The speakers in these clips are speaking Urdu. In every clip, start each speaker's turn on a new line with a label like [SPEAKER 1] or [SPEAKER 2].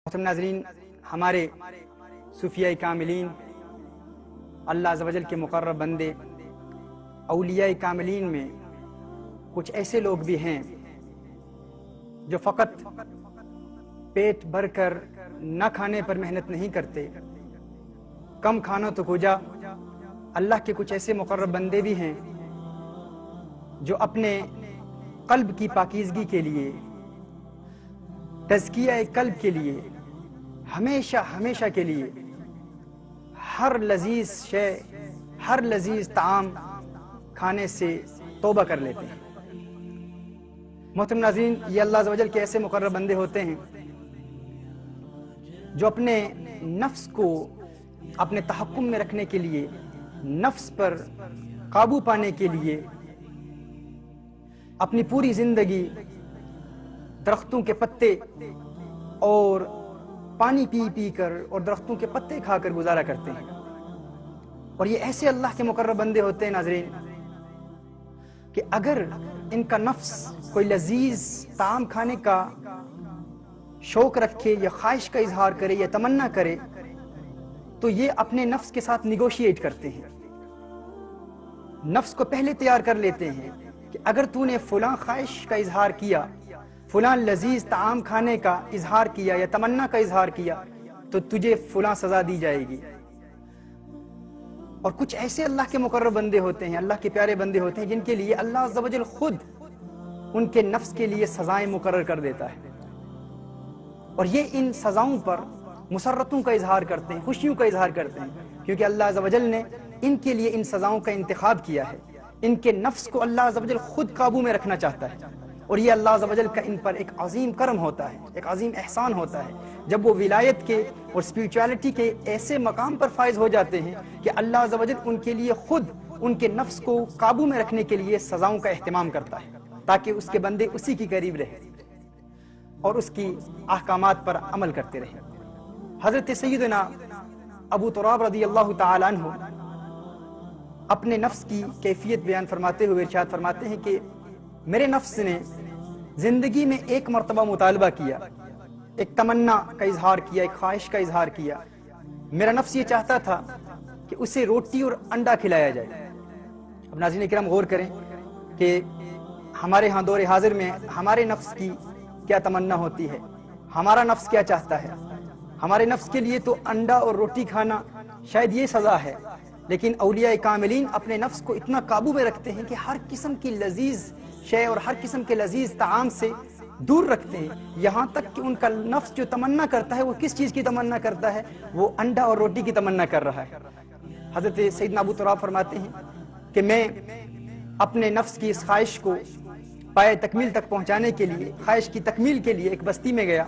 [SPEAKER 1] محترم ناظرین، ہمارے صوفیاء کاملین، اللہ عز و جل کے مقرب بندے، اولیاء کاملین میں کچھ ایسے لوگ بھی ہیں جو فقط پیٹ بھر کر نہ کھانے پر محنت نہیں کرتے، کم کھانا تو کجا۔ اللہ کے کچھ ایسے مقرب بندے بھی ہیں جو اپنے قلب کی پاکیزگی کے لیے، تزکیہ قلب کے لیے، ہمیشہ کے لیے ہر لذیذ شے، ہر لذیذ طعام کھانے سے توبہ کر لیتے ہیں۔ محترم ناظرین، یہ اللہ عز و جل کے ایسے مقرب بندے ہوتے ہیں جو اپنے نفس کو اپنے تحکم میں رکھنے کے لیے، نفس پر قابو پانے کے لیے اپنی پوری زندگی درختوں کے پتے اور پانی پی کر اور درختوں کے پتے کھا کر گزارا کرتے ہیں۔ اور یہ ایسے اللہ کے مقرب بندے ہوتے ہیں ناظرین کہ اگر ان کا نفس کوئی لذیذ طعام کھانے کا شوق رکھے یا خواہش کا اظہار کرے یا تمنا کرے تو یہ اپنے نفس کے ساتھ نیگوشیٹ کرتے ہیں، نفس کو پہلے تیار کر لیتے ہیں کہ اگر تو نے فلاں خواہش کا اظہار کیا، فلاں لذیذ طعام کھانے کا اظہار کیا یا تمنا کا اظہار کیا تو تجھے فلاں سزا دی جائے گی۔ اور کچھ ایسے اللہ کے مقرب بندے ہوتے ہیں، اللہ کے پیارے بندے ہوتے ہیں جن کے لیے اللہ عز و جل خود ان کے نفس کے لیے سزائیں مقرر کر دیتا ہے، اور یہ ان سزاؤں پر مسرتوں کا اظہار کرتے ہیں، خوشیوں کا اظہار کرتے ہیں، کیونکہ اللہ عز و جل نے ان کے لیے ان سزاؤں کا انتخاب کیا ہے۔ ان کے نفس کو اللہ عز و جل خود قابو میں رکھنا چاہتا ہے، اور یہ اللہ عز و جل کا ان پر ایک عظیم کرم ہوتا ہے، ایک عظیم احسان ہوتا ہے جب وہ ولایت کے اور اسپریچولیٹی کے ایسے مقام پر فائز ہو جاتے ہیں کہ اللہ عز و جل ان کے لیے خود ان کے نفس کو قابو میں رکھنے کے لیے سزاؤں کا اہتمام کرتا ہے تاکہ اس کے بندے اسی کی قریب رہیں اور اس کی احکامات پر عمل کرتے رہیں۔ حضرت سیدنا ابو تراب رضی اللہ تعالیٰ عنہ اپنے نفس کی کیفیت بیان فرماتے ہوئے ارشاد فرماتے ہیں کہ میرے نفس نے زندگی میں ایک مرتبہ مطالبہ کیا، ایک تمنا کا اظہار کیا، ایک خواہش کا اظہار کیا۔ میرا نفس یہ چاہتا تھا کہ اسے روٹی اور انڈا کھلایا جائے۔ اب ناظرین کرام غور کریں کہ ہمارے ہاں دور حاضر میں ہمارے نفس کی کیا تمنا ہوتی ہے، ہمارا نفس کیا چاہتا ہے۔ ہمارے نفس کے لیے تو انڈا اور روٹی کھانا شاید یہ سزا ہے، لیکن اولیاء کاملین اپنے نفس کو اتنا قابو میں رکھتے ہیں کہ ہر قسم کی لذیذ شے اور ہر قسم کے لذیذ طعام سے دور رکھتے ہیں، یہاں تک کہ ان کا نفس جو تمنا کرتا ہے وہ کس چیز کی تمنا کرتا ہے؟ وہ انڈا اور روٹی کی تمنا کر رہا ہے۔ حضرت سیدنا ابو تراب فرماتے ہیں کہ میں اپنے نفس کی اس خواہش کو پائے تکمیل تک پہنچانے کے لیے، خواہش کی تکمیل کے لیے ایک بستی میں گیا۔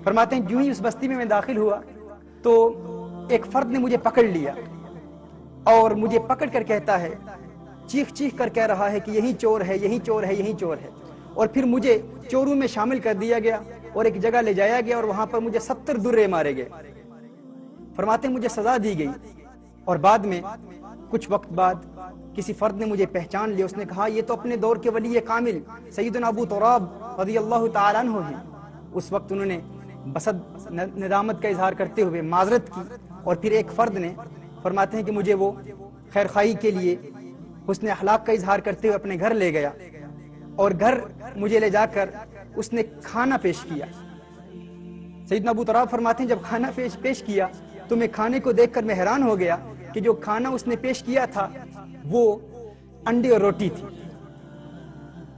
[SPEAKER 1] فرماتے ہیں جو ہی اس بستی میں داخل ہوا تو ایک فرد نے مجھے پکڑ لیا اور مجھے پکڑ کر کہتا ہے، چیخ کر کہہ رہا ہے کہ یہی چور ہے، یہی چور ہے، یہی چور ہے۔ اور پھر مجھے چوروں میں شامل کر دیا گیا اور ایک جگہ لے جایا گیا اور وہاں پر مجھے 70 درے مارے گئے۔ فرماتے ہیں مجھے سزا دی گئی، اور بعد میں کچھ وقت بعد کسی فرد نے مجھے پہچان لیا، اس نے کہا یہ تو اپنے دور کے ولی کامل سیدنا ابو تراب رضی اللہ تعالیٰ عنہ ہیں۔ اس وقت انہوں نے بسد ندامت کا اظہار کرتے ہوئے معذرت کی، اور پھر ایک فرد نے فرماتے ہیں کہ مجھے وہ خیر خواہی کے لیے حسن اخلاق کا اظہار کرتے ہوئے اپنے گھر لے گیا، اور گھر مجھے لے جا کر اس نے کھانا پیش کیا۔ سیدنا ابو تراب فرماتے ہیں جب کھانا پیش کیا تو میں کھانے کو دیکھ کر میں حیران ہو گیا کہ جو کھانا اس نے پیش کیا تھا وہ انڈے اور روٹی تھی۔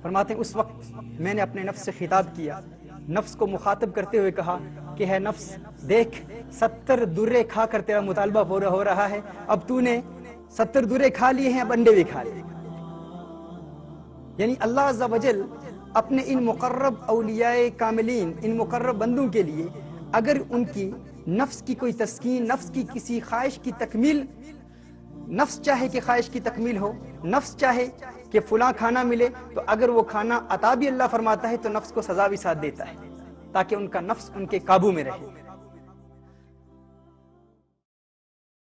[SPEAKER 1] فرماتے ہیں اس وقت میں نے اپنے نفس سے خطاب کیا، نفس کو مخاطب کرتے ہوئے کہا کہ ہے نفس، دیکھ 70 درے کھا کر تیرا مطالبہ پورا ہو رہا ہے، اب تو نے 70 درے کھا لیے ہیں، اب انڈے بھی کھا لیے۔ یعنی اللہ عز و جل اپنے ان مقرب اولیاء کاملین، ان مقرب بندوں کے لیے اگر ان کی نفس کی کوئی تسکین، نفس کی کسی خواہش کی تکمیل، نفس چاہے کہ خواہش کی تکمیل ہو، نفس چاہے کہ فلاں کھانا ملے، تو اگر وہ کھانا عطا بھی اللہ فرماتا ہے تو نفس کو سزا بھی ساتھ دیتا ہے تاکہ ان کا نفس ان کے قابو میں رہے۔